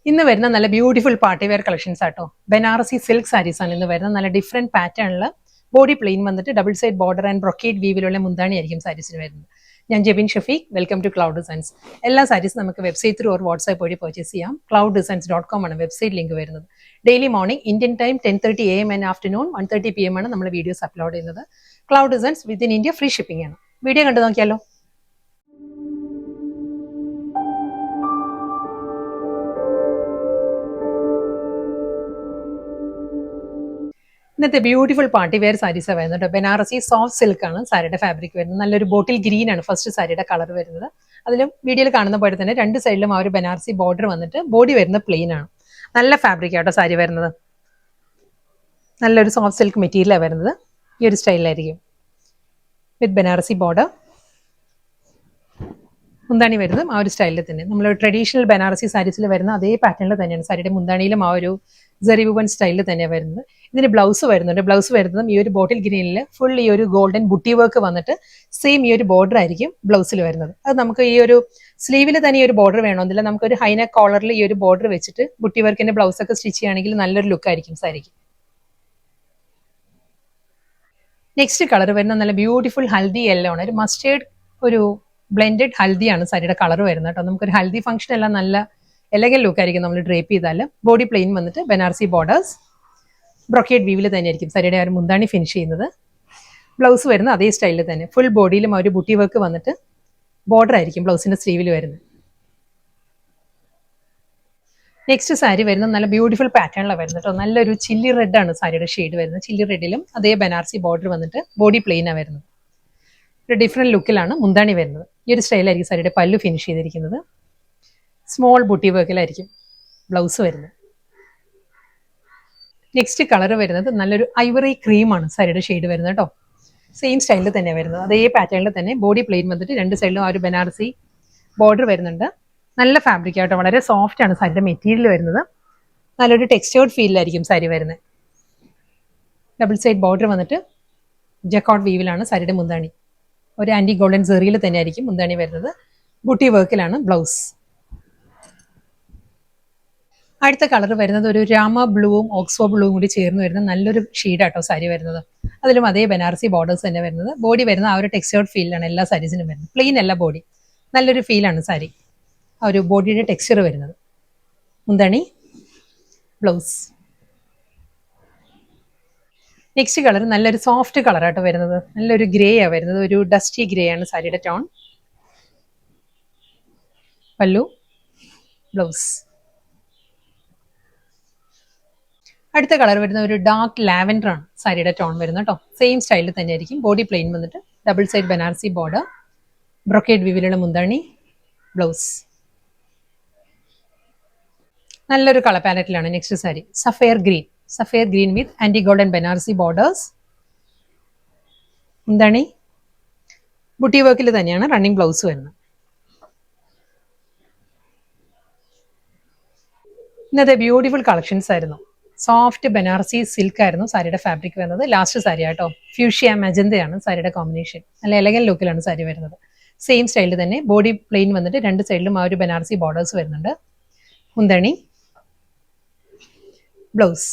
ഇന്ന് വരുന്ന നല്ല ബ്യൂട്ടിഫുൾ പാർട്ടി വെയർ കളക്ഷൻസ് ആട്ടോ. ബനാറസി സിൽക്ക് സാരീസ് ആണ് ഇന്ന് വരുന്ന നല്ല ഡിഫറെന്റ് പാറ്റേണിൽ ബോഡി പ്ലെയിൻ വന്നിട്ട് double side border and brocade വീവിലുള്ള മുന്താണി ആയിരിക്കും സാരീസിന് വരുന്നത്. ഞാൻ Jebin Shafeeq, welcome to cloud designs. എല്ലാ സാരീസും നമുക്ക് വെബ്സൈറ്റ് ത്രൂ ഓർ വാട്സ്ആപ്പ് വഴി പർച്ചേസ് ചെയ്യാം. clouddesigns.com ആണ് വെബ്സൈറ്റ് ലിങ്ക് വരുന്നത്. Daily morning Indian time 10:30 AM and afternoon 1:30 PM ആണ് നമ്മൾ വീഡിയോസ് അപ്ലോഡ് ചെയ്യുന്നത്. Cloud designs within India free shipping ആണ്. വീഡിയോ കണ്ടു നോക്കിയാലോ. ഇന്നത്തെ ബ്യൂട്ടിഫുൾ പാർട്ടി വെയർ സാരീസ് വരുന്നത് ബനാറസി സോഫ്റ്റ് സിൽക്ക് ആണ് സാരിയുടെ ഫാബ്രിക് വരുന്നത്. നല്ലൊരു ബോട്ടിൽ ഗ്രീൻ ആണ് ഫസ്റ്റ് സാരിയുടെ കളർ വരുന്നത്. അതിലും വീഡിയോയിൽ കാണുന്ന പോലെ തന്നെ രണ്ട് സൈഡിലും ആ ഒരു ബനാറസി ബോർഡർ വന്നിട്ട് ബോഡി വരുന്ന പ്ലെയിൻ ആണ്. നല്ല ഫാബ്രിക് ആട്ടോ സാരി വരുന്നത്. നല്ലൊരു സോഫ്റ്റ് സിൽക്ക് മെറ്റീരിയലാണ് വരുന്നത്. ഈ ഒരു സ്റ്റൈലിലായിരിക്കും വിത്ത് ബനാറസി ബോർഡർ. മുന്താണി വരുന്നത് ആ ഒരു സ്റ്റൈലിൽ തന്നെ നമ്മൾ ട്രഡീഷണൽ ബനാറസി സാരീസിൽ വരുന്ന അതേ പാറ്റേണിൽ തന്നെയാണ് സാരിയുടെ മുന്താണിയിലും ആ ഒരു ജെറി വുവൻ സ്റ്റൈലിൽ തന്നെയാണ് വരുന്നത്. ഇതിന് ബ്ലൗസ് വരുന്നുണ്ട്. ബ്ലൗസ് വരുന്നതും ഈ ഒരു ബോട്ടിൽ ഗ്രീനിൽ ഫുൾ ഈ ഒരു ഗോൾഡൻ ബുട്ടി വർക്ക് വന്നിട്ട് സെയിം ഈ ഒരു ബോർഡർ ആയിരിക്കും ബ്ലൗസിൽ വരുന്നത്. അത് നമുക്ക് ഈ ഒരു സ്ലീവിൽ തന്നെ ഈ ഒരു ബോർഡർ വേണമെന്നില്ല. നമുക്കൊരു ഹൈനെക്ക് കോളറിൽ ഈ ഒരു ബോർഡർ വെച്ചിട്ട് ബുട്ടി വർക്കിന്റെ ബ്ലൗസ് ഒക്കെ സ്റ്റിച്ച് ചെയ്യുകയാണെങ്കിൽ നല്ലൊരു ലുക്ക് ആയിരിക്കും സാരിക്ക്. നെക്സ്റ്റ് കളർ വരുന്ന നല്ല ബ്യൂട്ടിഫുൾ ഹൽദി യെല്ലോ ആണ്. ഒരു മസ്റ്റേർഡ് ഒരു ബ്ലെൻഡഡ് ഹൽദിയാണ് സാരിയുടെ കളർ വരുന്നത് കേട്ടോ. നമുക്കൊരു ഹൽദി ഫംഗ്ഷൻ എല്ലാം നല്ല എലഗൻ ലുക്ക് ആയിരിക്കും നമ്മൾ ഡ്രേപ്പ് ചെയ്താൽ. ബോഡി പ്ലെയിൻ വന്നിട്ട് ബനാറസി ബോർഡേഴ്സ് ബ്രൊക്കേഡ് വീവിൽ തന്നെയായിരിക്കും സാരിയുടെ ആ ഒരു മുന്താണി ഫിനിഷ് ചെയ്യുന്നത്. ബ്ലൗസ് വരുന്ന അതേ സ്റ്റൈലിൽ തന്നെ ഫുൾ ബോഡിയിലും ആ ഒരു ബുട്ടി വർക്ക് വന്നിട്ട് ബോർഡർ ആയിരിക്കും ബ്ലൗസിന്റെ സ്ലീവിൽ വരുന്നത്. നെക്സ്റ്റ് സാരി വരുന്നത് നല്ല ബ്യൂട്ടിഫുൾ പാറ്റേണിലാണ് വരുന്നത് കേട്ടോ. നല്ലൊരു ചില്ലി റെഡ് ആണ് സാരിയുടെ ഷെയ്ഡ് വരുന്നത്. ചില്ലി റെഡിലും അതേ ബനാറസി ബോർഡർ വന്നിട്ട് ബോഡി പ്ലെയിനാണ് വരുന്നത്. ഒരു ഡിഫറെന്റ് ലുക്കിലാണ് മുന്താണി വരുന്നത്. ഈ ഒരു സ്റ്റൈലായിരിക്കും സാരിയുടെ പല്ലു ഫിനിഷ് ചെയ്തിരിക്കുന്നത്. സ്മോൾ ബുട്ടി വർക്കിലായിരിക്കും ബ്ലൗസ് വരുന്നത്. നെക്സ്റ്റ് കളർ വരുന്നത് നല്ലൊരു ഐവറി ക്രീമാണ് സാരിയുടെ ഷെയ്ഡ് വരുന്നത് കേട്ടോ. സെയിം സ്റ്റൈലിൽ തന്നെ വരുന്നത്. അതേ പാറ്റേണിൽ തന്നെ ബോഡി പ്ലെയിൻ വന്നിട്ട് രണ്ട് സൈഡിലും ആ ഒരു ബനാറസി ബോർഡർ വരുന്നുണ്ട്. നല്ല ഫാബ്രിക് ആട്ടോ. വളരെ സോഫ്റ്റ് ആണ് സാരിയുടെ മെറ്റീരിയൽ വരുന്നത്. നല്ലൊരു ടെക്സ്റ്റേർഡ് ഫീലിലായിരിക്കും സാരി വരുന്നത്. ഡബിൾ സൈഡ് ബോർഡർ വന്നിട്ട് ജക്കോട്ട് വീവിലാണ് സാരിയുടെ മുന്താണി. ഒരു ആന്റി ഗോൾഡൻ സെറിയിൽ തന്നെ ആയിരിക്കും മുന്താണി വരുന്നത്. ബുട്ടി വർക്കിലാണ് ബ്ലൗസ്. അടുത്ത കളർ വരുന്നത് ഒരു രാമ ബ്ലൂവും ഓക്സ്ഫോ ബ്ലൂവും കൂടി ചേർന്ന് വരുന്ന നല്ലൊരു ഷെയ്ഡാട്ടോ സാരി വരുന്നത്. അതിലും അതേ ബനാറസി ബോർഡേഴ്സ് തന്നെ വരുന്നത്. ബോഡി വരുന്ന ആ ഒരു ടെക്സ്ചേർഡ് ഫീലാണ് എല്ലാ സാരീസിനും വരുന്നത്. പ്ലെയിൻ അല്ല ബോഡി. നല്ലൊരു ഫീലാണ് സാരി. ആ ഒരു ബോഡിയുടെ ടെക്സ്ചർ വരുന്നത്. മുന്താണി ബ്ലൗസ്. നെക്സ്റ്റ് കളർ നല്ലൊരു സോഫ്റ്റ് കളറാട്ടോ വരുന്നത്. നല്ലൊരു ഗ്രേ ആണ് വരുന്നത്. ഒരു ഡസ്റ്റി ഗ്രേ ആണ് സാരിയുടെ ടോൺ. പല്ലു ബ്ലൗസ്. അടുത്ത കളർ വരുന്ന ഒരു ഡാർക്ക് ലാവൻഡർ ആണ് സാരിയുടെ ടോൺ വരുന്നത് കേട്ടോ. സെയിം സ്റ്റൈലിൽ തന്നെ ആയിരിക്കും. ബോഡി പ്ലെയിൻ വന്നിട്ട് double side Banarasi border brocade വിവിലുള്ള മുന്താണി ബ്ലൗസ്. നല്ലൊരു കളർ പാലറ്റിലാണ് next sari. Sapphire green with ആന്റി ഗോൾഡൻ ബനാറസി ബോർഡേഴ്സ്. മുന്താണി ബുട്ടി വർക്കിൽ തന്നെയാണ് റണ്ണിങ് ബ്ലൗസ് വരുന്നത്. ഇന്നത്തെ ബ്യൂട്ടിഫുൾ കളക്ഷൻസ് ആയിരുന്നു. സോഫ്റ്റ് ബനാറസി സിൽക്ക് ആയിരുന്നു സാരിയുടെ ഫാബ്രിക് വരുന്നത്. ലാസ്റ്റ് സാരി ആട്ടോ. ഫ്യൂഷ്യ മജന്തയാണ് സാരിയുടെ കോമ്പിനേഷൻ. നല്ല എലഗൻ ലുക്കിലാണ് സാരി വരുന്നത്. സെയിം സ്റ്റൈലിൽ തന്നെ ബോഡി പ്ലെയിൻ വന്നിട്ട് രണ്ട് സൈഡിലും ആ ഒരു ബനാറസി ബോർഡേഴ്സ് വരുന്നുണ്ട്. മുന്താണി ബ്ലൗസ്.